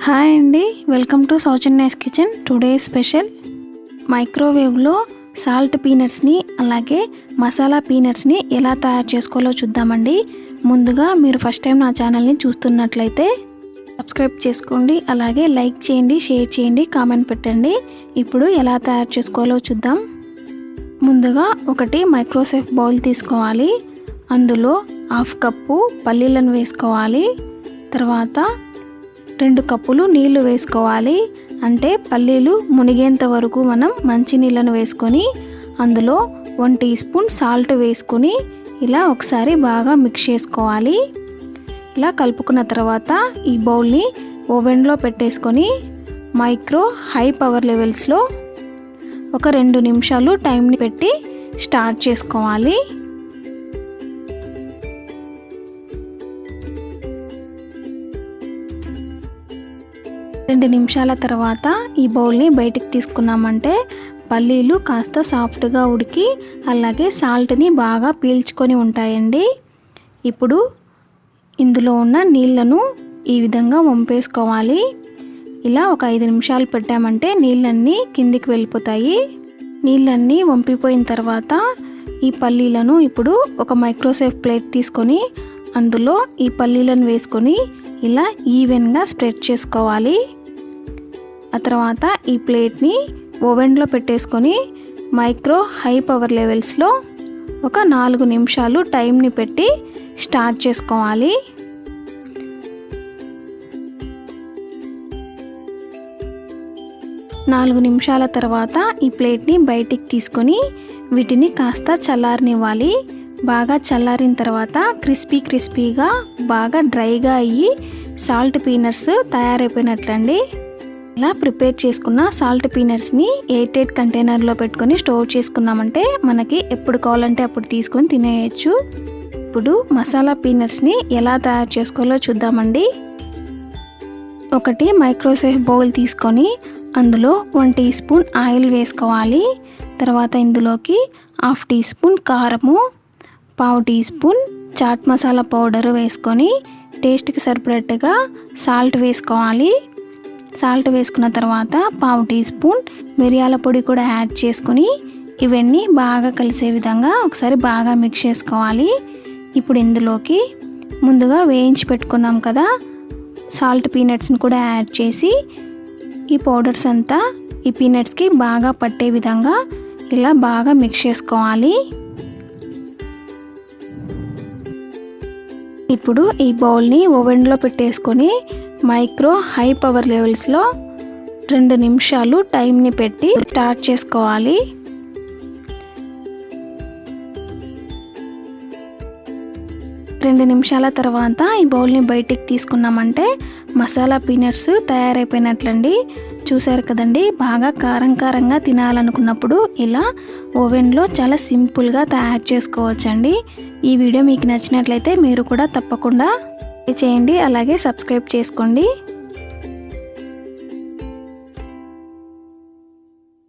Hi అండి, welcome to Soujanya's kitchen. Today special మైక్రోవేవ్లో salt పీనట్స్ని అలాగే మసాలా పీనట్స్ని ఎలా తయారు చేసుకోవాలో చూద్దామండి. ముందుగా మీరు ఫస్ట్ టైం నా ఛానల్ని చూస్తున్నట్లయితే సబ్స్క్రైబ్ చేసుకోండి, అలాగే లైక్ చేయండి, షేర్ చేయండి, కామెంట్ పెట్టండి. ఇప్పుడు ఎలా తయారు చేసుకోవాలో చూద్దాం. ముందుగా ఒకటి మైక్రోసేఫ్ బౌల్ తీసుకోవాలి. అందులో 1/2 కప్పు పల్లీలను వేసుకోవాలి. తర్వాత 2 కప్పులు నీళ్లు వేసుకోవాలి. అంటే పల్లీలు మునిగేంత వరకు మనం మంచినీళ్ళను వేసుకొని అందులో 1 టీ స్పూన్ సాల్ట్ వేసుకొని ఇలా ఒకసారి బాగా మిక్స్ చేసుకోవాలి. ఇలా కలుపుకున్న తర్వాత ఈ బౌల్ని ఓవెన్లో పెట్టేసుకొని మైక్రో హై పవర్ లెవెల్స్లో ఒక 2 నిమిషాలు టైంని పెట్టి స్టార్ట్ చేసుకోవాలి. రెండు నిమిషాల తర్వాత ఈ బౌల్ని బయటికి తీసుకున్నామంటే పల్లీలు కాస్త సాఫ్ట్గా ఉడికి అలాగే సాల్ట్ని బాగా పీల్చుకొని ఉంటాయండి. ఇప్పుడు ఇందులో ఉన్న నీళ్ళను ఈ విధంగా వంపేసుకోవాలి. ఇలా ఒక 5 నిమిషాలు పెట్టామంటే నీళ్ళన్నీ కిందికి వెళ్ళిపోతాయి. నీళ్ళన్నీ వంపిపోయిన తర్వాత ఈ పల్లీలను ఇప్పుడు ఒక మైక్రోసేఫ్ ప్లేట్ తీసుకొని అందులో ఈ పల్లీలను వేసుకొని ఇలా ఈవెన్గా స్ప్రెడ్ చేసుకోవాలి. ఆ తర్వాత ఈ ప్లేట్ని ఓవెన్లో పెట్టేసుకొని మైక్రో హై పవర్ లెవెల్స్లో ఒక 4 నిమిషాలు టైంని పెట్టి స్టార్ట్ చేసుకోవాలి. నాలుగు నిమిషాల తర్వాత ఈ ప్లేట్ని బయటికి తీసుకొని వీటిని కాస్త చల్లారనివ్వాలి. బాగా చల్లారిన తర్వాత క్రిస్పీగా బాగా డ్రైగా అయ్యి సాల్ట్ పీనట్స్ తయారైపోయినట్లండి. ఇలా ప్రిపేర్ చేసుకున్న సాల్ట్ పీనట్స్ని ఎయిర్ కంటైనర్లో పెట్టుకొని స్టోర్ చేసుకున్నామంటే మనకి ఎప్పుడు కావాలంటే అప్పుడు తీసుకొని తినేయచ్చు. ఇప్పుడు మసాలా పీనట్స్ని ఎలా తయారు చేసుకోవాలో చూద్దామండి. ఒకటి మైక్రోసేఫ్ బౌల్ తీసుకొని అందులో 1 టీ స్పూన్ ఆయిల్ వేసుకోవాలి. తర్వాత ఇందులోకి 1/2 టీ స్పూన్ కారము, 1/4 teaspoon chaat masala powder వేసుకొని టేస్ట్కి సరిపడేట్టుగా సాల్ట్ వేసుకోవాలి. సాల్ట్ వేసుకున్న తర్వాత 1/4 టీ స్పూన్ మిరియాల పొడి కూడా యాడ్ చేసుకొని ఇవన్నీ బాగా కలిసే విధంగా ఒకసారి బాగా మిక్స్ చేసుకోవాలి. ఇప్పుడు ఇందులోకి ముందుగా వేయించి పెట్టుకున్నాం కదా సాల్ట్ పీనట్స్ని కూడా యాడ్ చేసి ఈ పౌడర్స్ అంతా ఈ పీనట్స్కి బాగా పట్టే విధంగా ఇలా బాగా మిక్స్ చేసుకోవాలి. ఇప్పుడు ఈ బౌల్ని ఓవెన్లో పెట్టేసుకొని మైక్రో హై పవర్ లెవెల్స్లో 2 నిమిషాలు టైంని పెట్టి స్టార్ట్ చేసుకోవాలి. రెండు నిమిషాల తర్వాత ఈ బౌల్ని బయటికి తీసుకున్నామంటే మసాలా పీనట్స్ తయారైపోయినట్లండి. చూసారు కదండి, బాగా కారంగా తినాలనుకున్నప్పుడు ఇలా ఓవెన్లో చాలా సింపుల్గా తయారు చేసుకోవచ్చండి. ఈ వీడియో మీకు నచ్చినట్లయితే మీరు కూడా తప్పకుండా చేయండి, అలాగే సబ్స్క్రైబ్ చేసుకోండి.